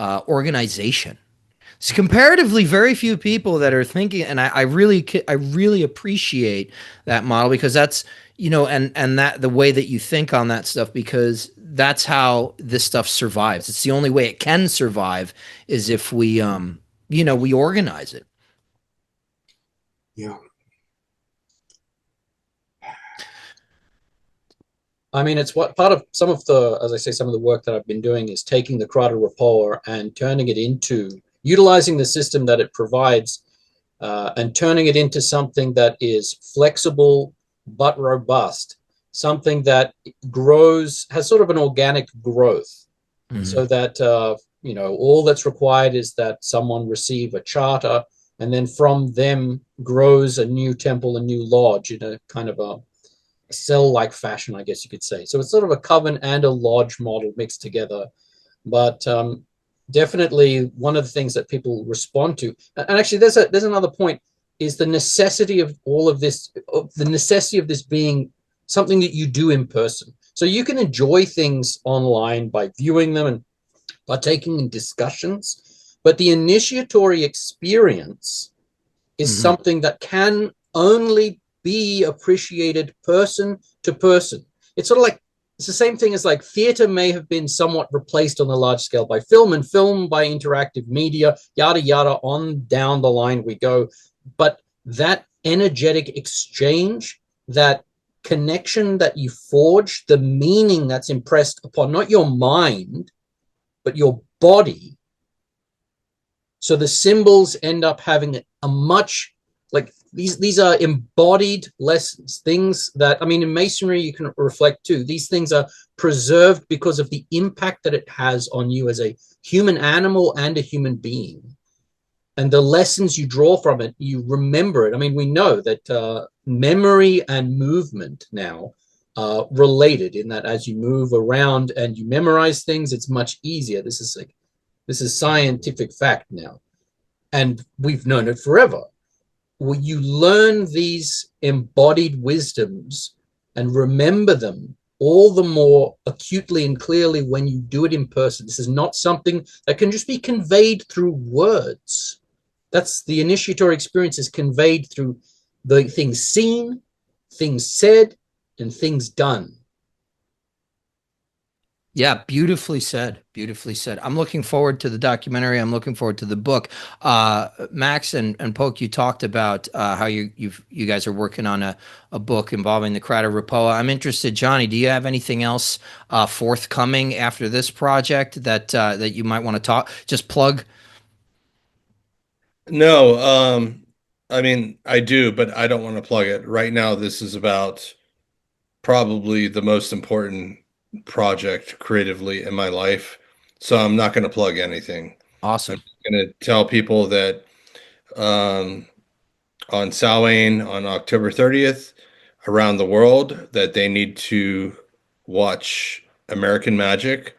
organization. It's comparatively very few people that are thinking, and I really appreciate that model, because that's, and that the way that you think on that stuff, because that's how this stuff survives. It's the only way it can survive is if we, we organize it. Yeah. I mean, it's what part of some of the work that I've been doing is taking the Crata Repoa and turning it into, utilizing the system that it provides, and turning it into something that is flexible but robust, something that grows, has sort of an organic growth, so that all that's required is that someone receive a charter, and then from them grows a new temple, a new lodge, in a kind of a cell-like fashion, I guess you could say. So it's sort of a coven and a lodge model mixed together. But definitely one of the things that people respond to, and actually there's another point, is the necessity of all of this, the necessity of this being something that you do in person. So you can enjoy things online by viewing them and partaking in discussions, but the initiatory experience is something that can only be appreciated person to person. It's sort of like, it's the same thing as like theater may have been somewhat replaced on a large scale by film, and film by interactive media, yada, yada, on down the line we go. But that energetic exchange, that connection that you forge, the meaning that's impressed upon not your mind, but your body. So the symbols end up having a much, like, these are embodied lessons, things that, I mean, in masonry you can reflect too. These things are preserved because of the impact that it has on you as a human animal and a human being. And the lessons you draw from it, you remember it. I mean, we know that memory and movement now are related, in that as you move around and you memorize things, it's much easier. This is scientific fact now, and we've known it forever. Well, you learn these embodied wisdoms and remember them all the more acutely and clearly when you do it in person. This is not something that can just be conveyed through words. That's the initiatory experience, is conveyed through the things seen, things said, and things done. Yeah, beautifully said. Beautifully said. I'm looking forward to the documentary. I'm looking forward to the book. Max and Poke, you talked about how you guys are working on a book involving the Crata Repoa. I'm interested, Johnny. Do you have anything else forthcoming after this project that you might want to talk? Just plug. No, I mean, I do, but I don't want to plug it right now. This is about probably the most important project creatively in my life. So I'm not going to plug anything. I'm Awesome. going to tell people that um, on Samhain on October 30th around the world that they need to watch American Magic,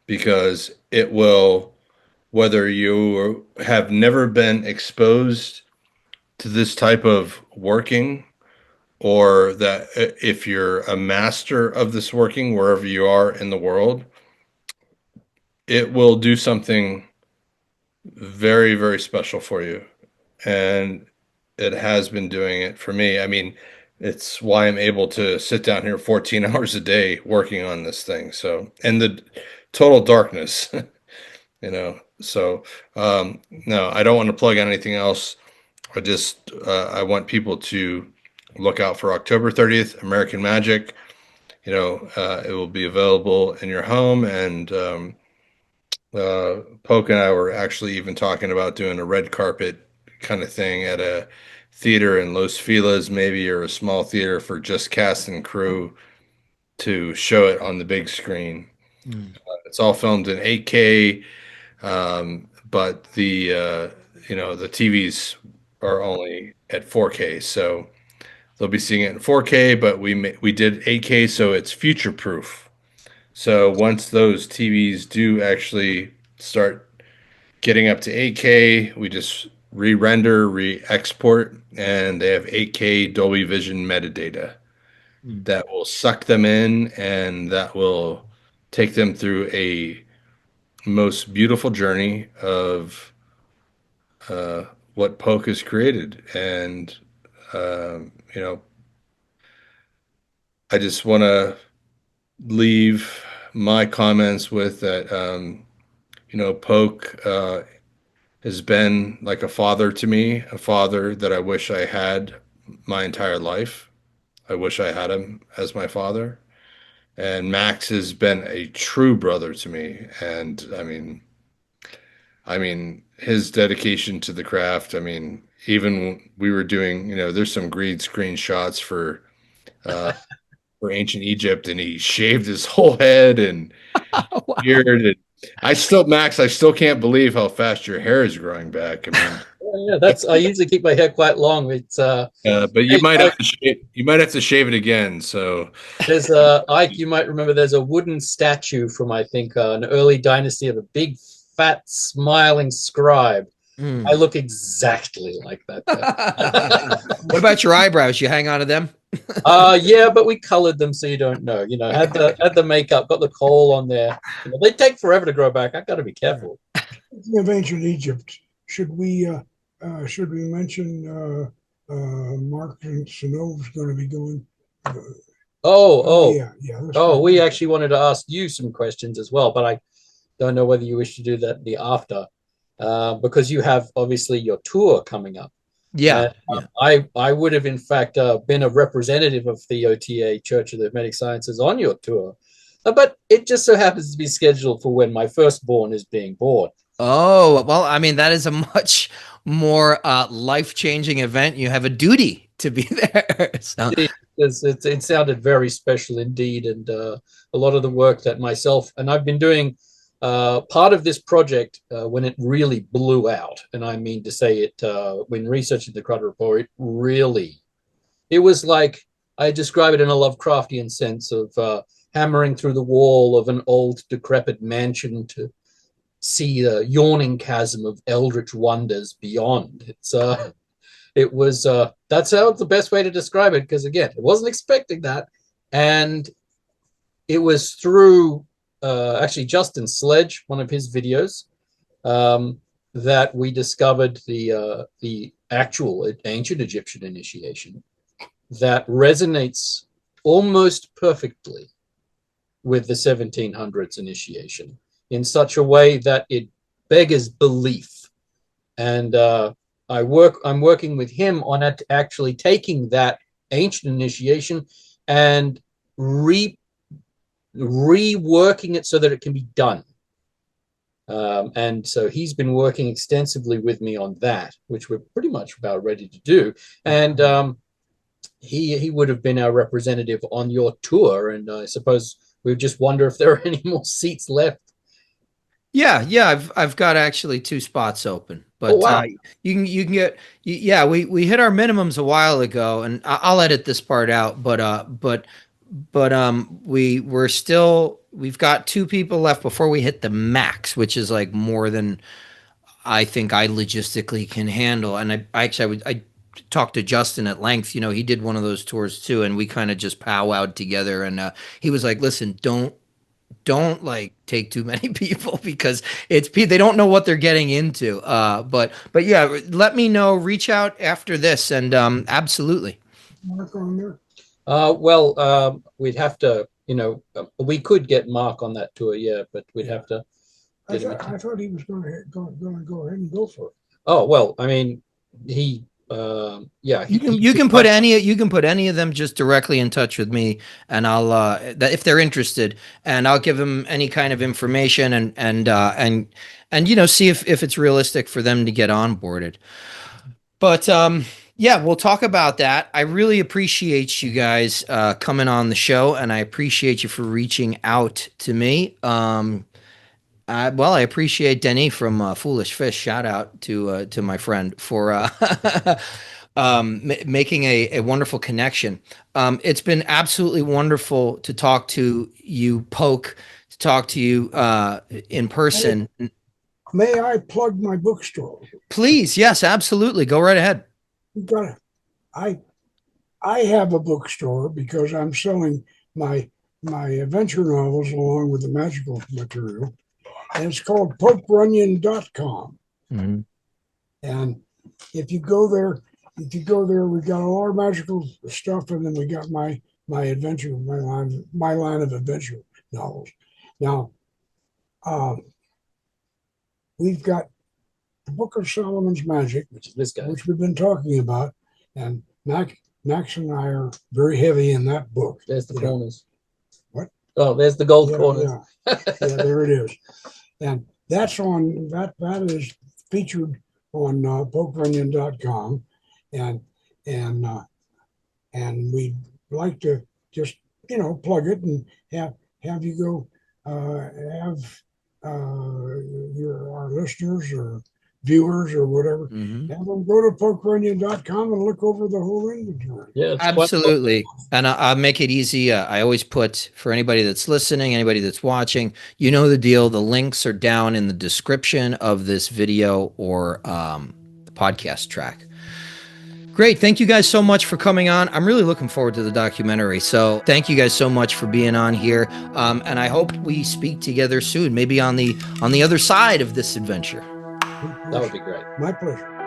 because it will, whether you have never been exposed to this type of working, or that if you're a master of this working wherever you are in the world, it will do something very, very special for you. And it has been doing it for me. I mean, it's why I'm able to sit down here 14 hours a day working on this thing. So, and the total darkness, So, no, I don't want to plug anything else. I want people to look out for October 30th, American Magic. It will be available in your home. And Poke and I were actually even talking about doing a red carpet kind of thing at a theater in Los Feliz, maybe, or a small theater for just cast and crew to show it on the big screen. Mm. It's all filmed in 8K, but the TVs are only at 4K, so they'll be seeing it in 4K. But we did 8K, so it's future proof. So once those TVs do actually start getting up to 8K, we just re-render, re-export, and they have 8K Dolby Vision metadata Mm. that will suck them in, and that will take them through a most beautiful journey of uh, what Poke has created. And you know, I just want to leave my comments with that. Poke has been like a father to me, a father that I wish I had my entire life. I wish I had him as my father. And Max has been a true brother to me. And I mean, his dedication to the craft. I mean, even when we were doing, there's some green screen shots uh, for ancient Egypt, and he shaved his whole head and Wow. beard. And Max, I still can't believe how fast your hair is growing back. I mean, Yeah, I usually keep my hair quite long. It's but you might have to shave it again. So there's Ike, you might remember there's a wooden statue from, I think, an early dynasty of a big, fat, smiling scribe. I Mm. look exactly like that guy. What about your eyebrows? You hang on to them? Yeah, but we colored them so you don't know. Had the makeup, got the coal on there. They take forever to grow back. I got to be careful. Speaking of ancient Egypt, should we mention Mark Sanove's going to be going. Oh, yeah. we actually wanted to ask you some questions as well, but I don't know whether you wish to do that the after, because you have obviously your tour coming up. Yeah. I would have in fact been a representative of the OTAA Church of the Hermetic Sciences on your tour, but it just so happens to be scheduled for when my firstborn is being born. Oh, well, I mean, that is a much more life-changing event. You have a duty to be there. So, It sounded very special indeed, and a lot of the work that myself and I've been doing part of this project when it really blew out, and I mean to say it when researching the Crata report, it was like I describe it in a Lovecraftian sense of hammering through the wall of an old decrepit mansion to see the yawning chasm of eldritch wonders beyond. It was that's how the best way to describe it, because again, I wasn't expecting that, and it was through actually Justin Sledge, one of his videos, that we discovered the actual ancient Egyptian initiation that resonates almost perfectly with the 1700s initiation in such a way that it beggars belief. And I'm working with him on actually taking that ancient initiation and reworking it so that it can be done. And so he's been working extensively with me on that, which we're pretty much about ready to do. And he would have been our representative on your tour, and I suppose we just wonder if there are any more seats left. yeah, I've got actually 2 spots open, but Oh, wow. you can get yeah, we hit our minimums a while ago, and I'll edit this part out, but we've got 2 people left before we hit the max, which is like more than I think I logistically can handle. And I talked to Justin at length. You know, he did one of those tours too, and we kind of just powwowed together. And he was like, "Listen, don't like take too many people because they don't know what they're getting into." But yeah, let me know. Reach out after this, and absolutely. Mark on there. We'd have to, we could get Mark on that tour, yeah, but we'd have to. I thought he was going to go ahead and go for it. Oh well, I mean, he. Yeah, you can put any of them just directly in touch with me, and I'll if they're interested, and I'll give them any kind of information and see if it's realistic for them to get onboarded. But yeah, we'll talk about that. I really appreciate you guys coming on the show, and I appreciate you for reaching out to me. I appreciate Denny from Foolish Fish. Shout out to my friend for making a wonderful connection. It's been absolutely wonderful to talk to you, Poke, to talk to you in person. May I plug my bookstore? Please, yes, absolutely. Go right ahead. I have a bookstore because I'm selling my adventure novels along with the magical material. And it's called PokeRunyon.com. Mm-hmm. And if you go there, we got all our magical stuff, and then we got my adventure, my line of adventure novels. Now, we've got the Book of Solomon's Magic, which is this guy, which we've been talking about, and Max and I are very heavy in that book. There's the corners. What? Oh, there's the gold corners. Yeah, there it is. And that's on that is featured on PokeRunyon.com, and we'd like to just plug it and have you go have our listeners or viewers or whatever, have them go to PokeRunyon.com and look over the whole inventory. Yeah, absolutely. And I'll make it easy. I always put, for anybody that's listening, anybody that's watching, you know the deal. The links are down in the description of this video or the podcast track. Great. Thank you guys so much for coming on. I'm really looking forward to the documentary. So thank you guys so much for being on here. And I hope we speak together soon, maybe on the other side of this adventure. That would be great. My pleasure.